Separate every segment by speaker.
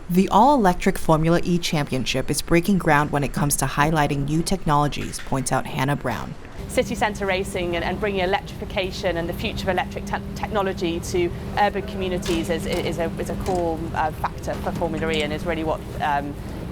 Speaker 1: The all-electric Formula E Championship is breaking ground when it comes to highlighting new technologies, points out Hannah Brown.
Speaker 2: City centre racing and bringing electrification and the future of electric technology to urban communities is a core factor for Formula E and is really what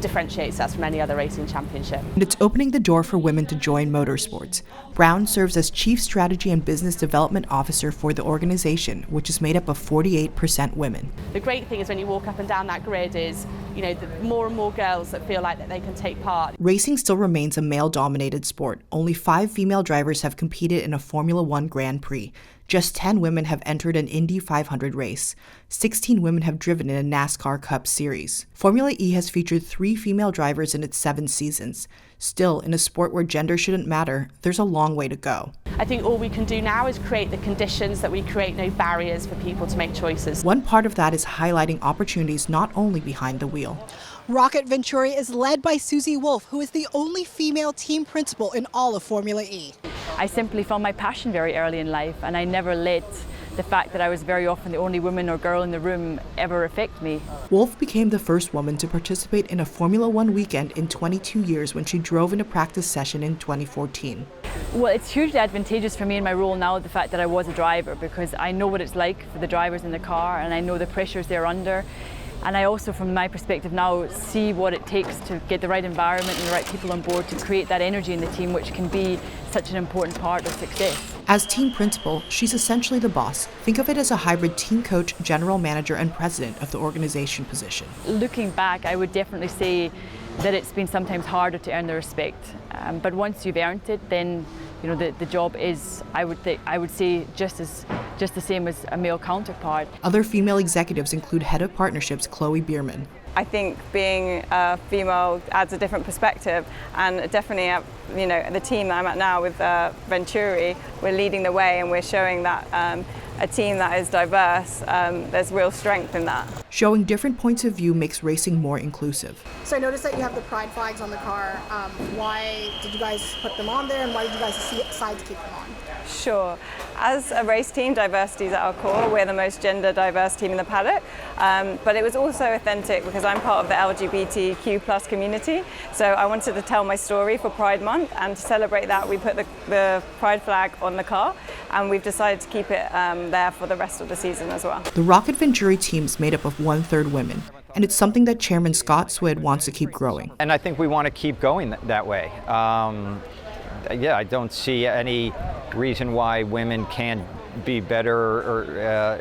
Speaker 2: differentiates us from any other racing championship.
Speaker 1: And it's opening the door for women to join motorsports. Brown serves as Chief Strategy and Business Development Officer for the organization, which is made up of 48% women.
Speaker 2: The great thing is when you walk up and down that grid is, the more and more girls that feel like that they can take part.
Speaker 1: Racing still remains a male-dominated sport. Only 5 female drivers have competed in a Formula One Grand Prix. Just 10 women have entered an Indy 500 race. 16 women have driven in a NASCAR Cup Series. Formula E has featured 3 female drivers in its 7 seasons. Still, in a sport where gender shouldn't matter, there's a long way to go.
Speaker 2: I think all we can do now is create the conditions that we create no barriers for people to make choices.
Speaker 1: One part of that is highlighting opportunities not only behind the wheel.
Speaker 3: ROKIT Venturi is led by SUSIE WOLFF, who is the only female team principal in all of Formula E.
Speaker 4: I simply found my passion very early in life, and I never let the fact that I was very often the only woman or girl in the room ever affect me.
Speaker 1: WOLFF became the first woman to participate in a Formula One weekend in 22 years when she drove in a practice session in 2014.
Speaker 4: Well, it's hugely advantageous for me in my role now, the fact that I was a driver, because I know what it's like for the drivers in the car and I know the pressures they're under. And I also, from my perspective now, see what it takes to get the right environment and the right people on board to create that energy in the team, which can be such an important part of success.
Speaker 1: As team principal, she's essentially the boss. Think of it as a hybrid team coach, general manager, and president of the organization position.
Speaker 4: Looking back, I would definitely say that it's been sometimes harder to earn the respect. But once you've earned it, then the job is, I would say, just the same as a male counterpart.
Speaker 1: Other female executives include Head of Partnerships Chloe Beerman.
Speaker 5: I think being a female adds a different perspective, and definitely at the team that I'm at now with Venturi, we're leading the way and we're showing that a team that is diverse, there's real strength in that.
Speaker 1: Showing different points of view makes racing more inclusive.
Speaker 3: So I noticed that you have the pride flags on the car. Why did you guys put them on there, and why did you guys decide to keep them on?
Speaker 5: Sure. As a race team, diversity is at our core. We're the most gender diverse team in the paddock. But it was also authentic because I'm part of the LGBTQ+ community. So I wanted to tell my story for Pride Month, and to celebrate that we put the pride flag on the car, and we've decided to keep it there for the rest of the season as well.
Speaker 1: The ROKIT Venturi team is made up of 1/3 women, and it's something that Chairman Scott SWID wants to keep growing.
Speaker 6: And I think we want to keep going that way. Yeah, I don't see any reason why women can't be better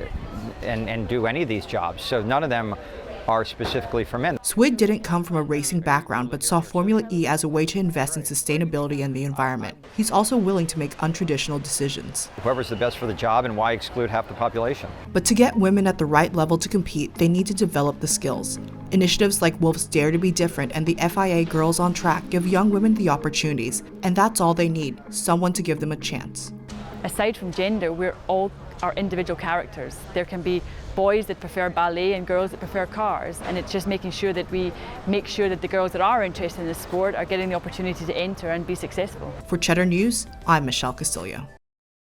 Speaker 6: and do any of these jobs. So none of them are specifically for men.
Speaker 1: SWID didn't come from a racing background, but saw Formula E as a way to invest in sustainability and the environment. He's also willing to make untraditional decisions.
Speaker 6: Whoever's the best for the job, and why exclude half the population?
Speaker 1: But to get women at the right level to compete, they need to develop the skills. Initiatives like Wolff's Dare to Be Different and the FIA Girls on Track give young women the opportunities, and that's all they need, someone to give them a chance.
Speaker 4: Aside from gender, we're all our individual characters. There can be boys that prefer ballet and girls that prefer cars, and it's just making sure that we make sure that the girls that are interested in the sport are getting the opportunity to enter and be successful.
Speaker 1: For Cheddar News, I'm Michelle Castillio.